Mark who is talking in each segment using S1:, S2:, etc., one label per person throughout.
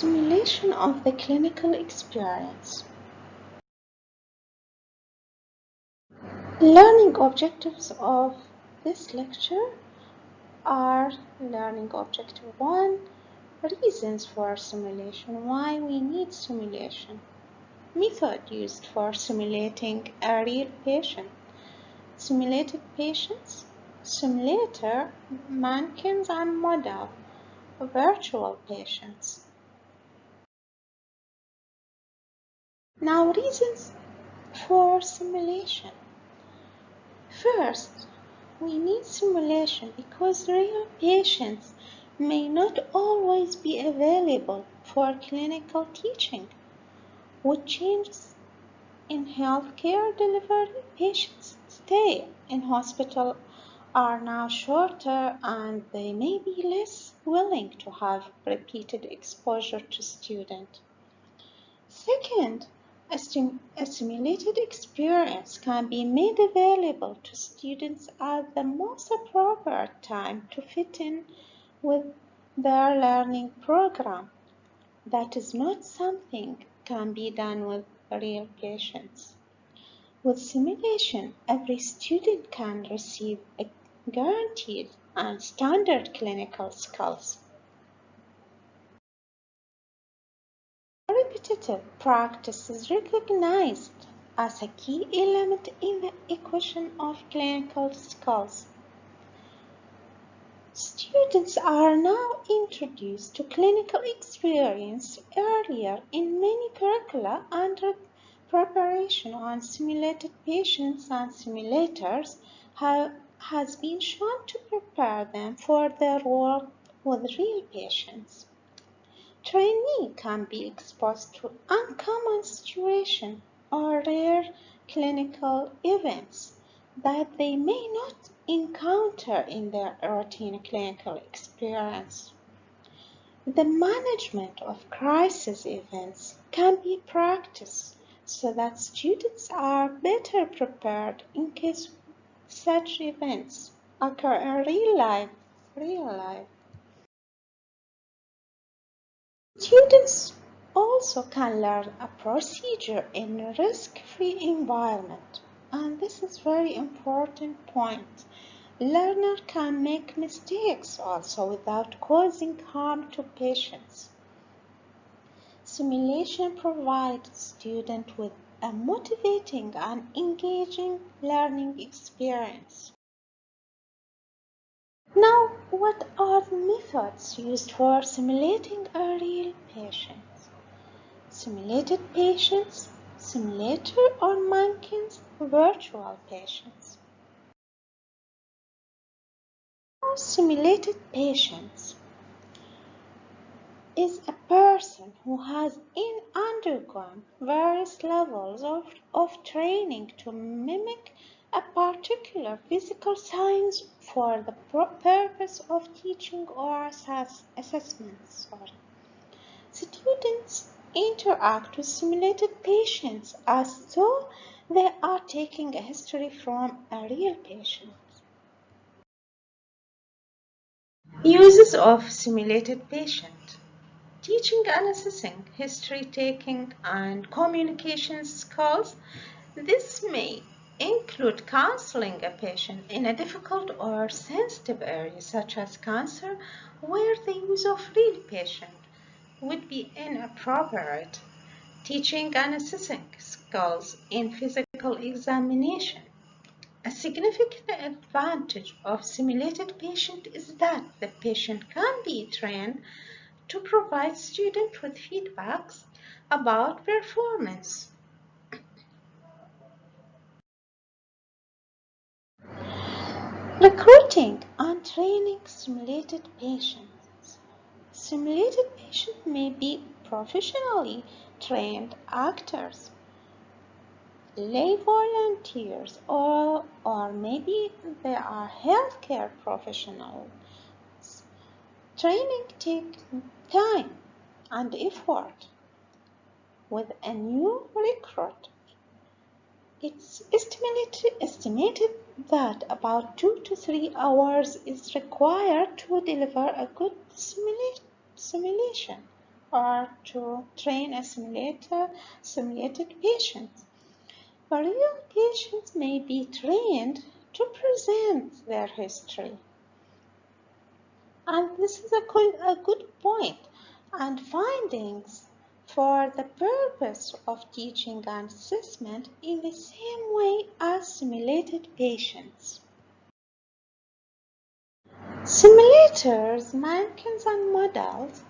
S1: Simulation of the clinical experience. Learning objectives of this lecture are learning objective 1, reasons for simulation, why we need simulation, method used for simulating a real patient, simulated patients, simulator, manikins and model, virtual patients. Now, reasons for simulation. First, we need simulation because real patients may not always be available for clinical teaching. With changes in healthcare delivery, patients' stay in hospital are now shorter and they may be less willing to have repeated exposure to students. Second, a simulated experience can be made available to students at the most appropriate time to fit in with their learning program. That is not something can be done with real patients. With simulation, every student can receive a guaranteed and standard clinical skills. Repetitive practice is recognized as a key element in the equation of clinical skills. Students are now introduced to clinical experience earlier in many curricula, and preparation on simulated patients and simulators has been shown to prepare them for their work with real patients. Trainee can be exposed to uncommon situations or rare clinical events that they may not encounter in their routine clinical experience. The management of crisis events can be practiced so that students are better prepared in case such events occur in real life. Students also can learn a procedure in a risk-free environment, and this is a very important point. Learner can make mistakes also without causing harm to patients. Simulation provides students with a motivating and engaging learning experience. Now, what are the methods used for simulating a real patient? Simulated patients, simulator or manikins, virtual patients. Simulated patients is a person who has undergone various levels of training to mimic a particular physical signs for the purpose of teaching or assessments. Students interact with simulated patients as though they are taking a history from a real patient. Uses of simulated patient. Teaching and assessing history taking and communication skills. This may include counseling a patient in a difficult or sensitive area such as cancer, where the use of real patient would be inappropriate. Teaching and assessing skills in physical examination. A significant advantage of simulated patient is that the patient can be trained to provide students with feedbacks about performance. Recruiting and training simulated patients. Simulated patients may be professionally trained actors, lay volunteers, or maybe they are healthcare professionals. Training takes time and effort. With a new recruit, it's estimated that about 2 to 3 hours is required to deliver a good simulation. or to train a simulated patient. But real patients may be trained to present their history. And this is a good point. And findings for the purpose of teaching and assessment in the same way as simulated patients. Simulators, manikins, and models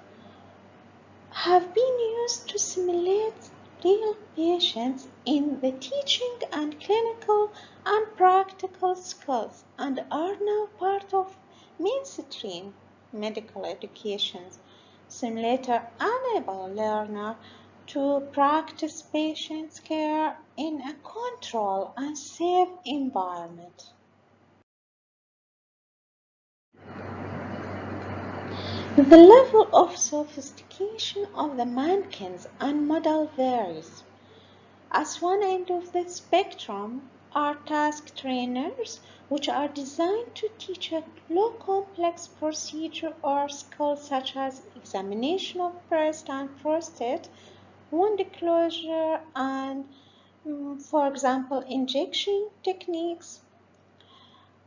S1: have been used to simulate real patients in the teaching and clinical and practical skills and are now part of mainstream medical education. Simulators enable learners to practice patient care in a controlled and safe environment. The level of sophistication of the manikins and model varies. At one end of the spectrum are task trainers, which are designed to teach a low complex procedure or skills such as examination of breast and prostate, wound closure, and, for example, injection techniques.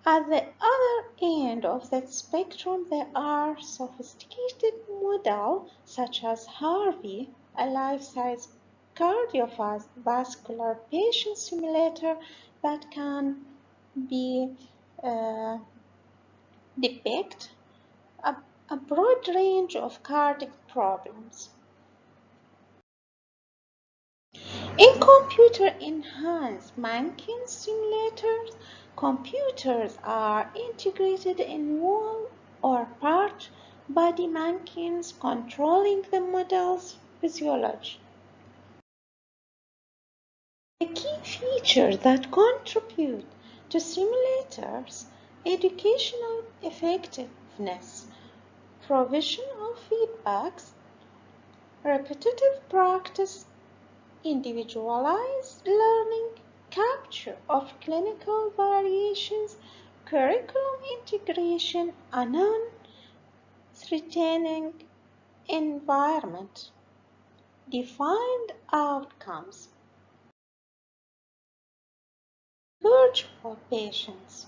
S1: At the other end of that spectrum, there are sophisticated models such as Harvey, a life-size cardiovascular patient simulator that can be uh, depict a, a broad range of cardiac problems. In computer-enhanced manikins simulators, computers are integrated in whole or part body manikins controlling the model's physiology. The key features that contribute to simulators' educational effectiveness: provision of feedbacks, repetitive practice, individualized learning, capture of clinical variations, curriculum integration, a non-threatening environment, defined outcomes. Virtual patients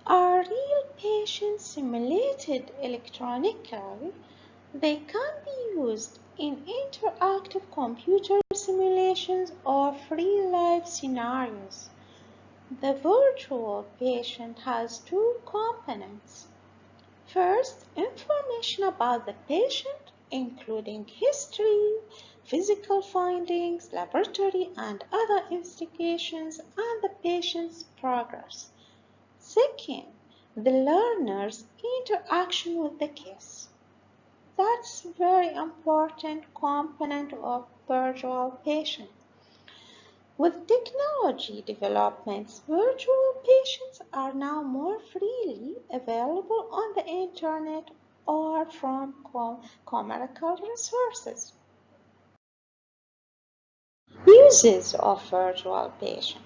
S1: are real patients simulated electronically. They can be used in interactive computer simulations or real-life scenarios. The virtual patient has two components. First, information about the patient, including history, physical findings, laboratory and other investigations, and the patient's progress. Second, the learner's interaction with the case. That's a very important component of virtual patient. With technology developments, virtual patients are now more freely available on the internet or from commercial resources. Uses of virtual patient.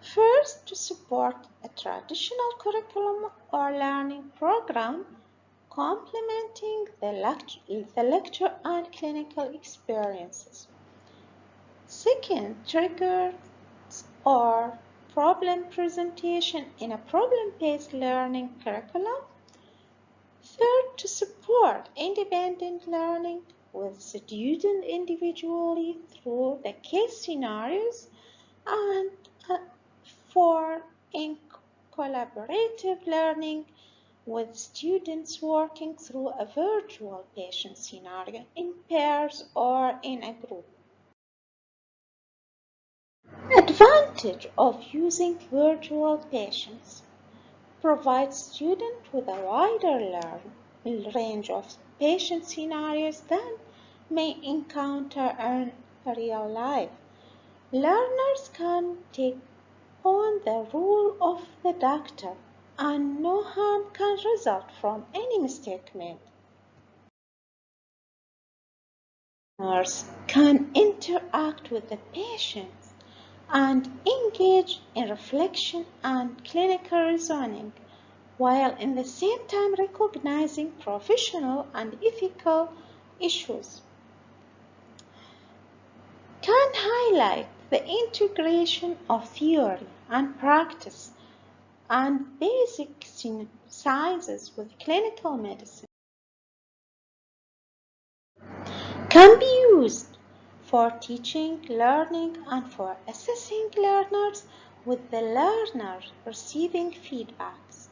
S1: First, to support a traditional curriculum or learning program complementing the lecture and clinical experiences. Second, triggers or problem presentation in a problem-based learning curriculum. Third, to support independent learning with students individually through the case scenarios. And fourth, in collaborative learning with students working through a virtual patient scenario in pairs or in a group. Advantage of using virtual patients: provides students with a wider range of patient scenarios than may encounter in real life. Learners can take on the role of the doctor, and no harm can result from any mistake made. Learners can interact with the patients and engage in reflection and clinical reasoning, while in the same time recognizing professional and ethical issues can highlight the integration of theory and practice and basic sciences with clinical medicine can be used for teaching, learning, and for assessing learners with the learner receiving feedbacks.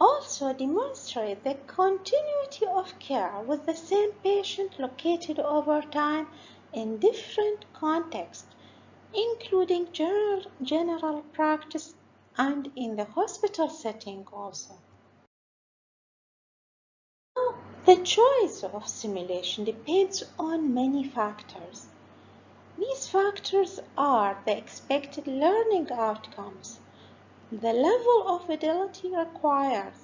S1: Also demonstrate the continuity of care with the same patient located over time in different contexts, including general practice and in the hospital setting also. The choice of simulation depends on many factors. These factors are the expected learning outcomes, the level of fidelity required,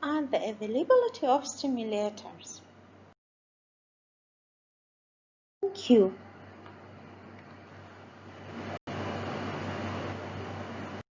S1: and the availability of simulators. Thank you.